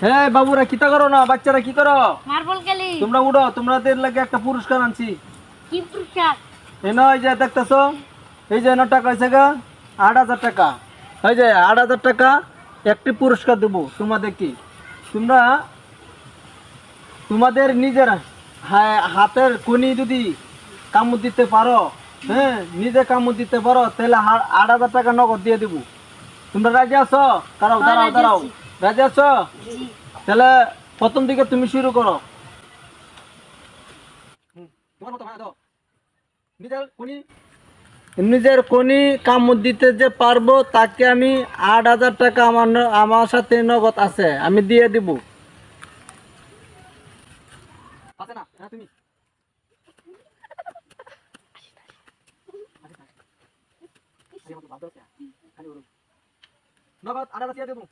হ্যাঁ বাবুরা কিতা করো না, বাচ্চারা কি করো? মার্বল খেলি। তোমরা উঠো, তোমাদের লাগে একটা পুরস্কার আনছি। কি পুরস্কার? এই যে দেখতেছো, এই যে টাকা হয়েছে গা 8,000 টাকা। এই যে 8,000 টাকা একটি পুরস্কার দেবো তোমাদের। কি তোমরা তোমাদের নিজের হাতের কোনি যদি কামড় দিতে পারো, হ্যাঁ নিজে কামড় দিতে পারো, তাহলে 8,000 টাকা নগদ দিয়ে দেবো। তোমরা রাজি আছো? দাঁড়াও হ্যাঁ, দাঁড়াও রাজি দাঁড়াও, আছি। রাজি আছো? জি। তাহলে প্রথম দিকে তুমি শুরু করো। তোমার মতো দাও। নিজের কোনি কামড় দিতে যে পারবো তাকে আমি 8,000 টাকা আমার সাথে নগদ আছে, আমি দিয়ে দিব। আছে না? হ্যাঁ তুমি নগদ 8,000 দিয়ে দেবো।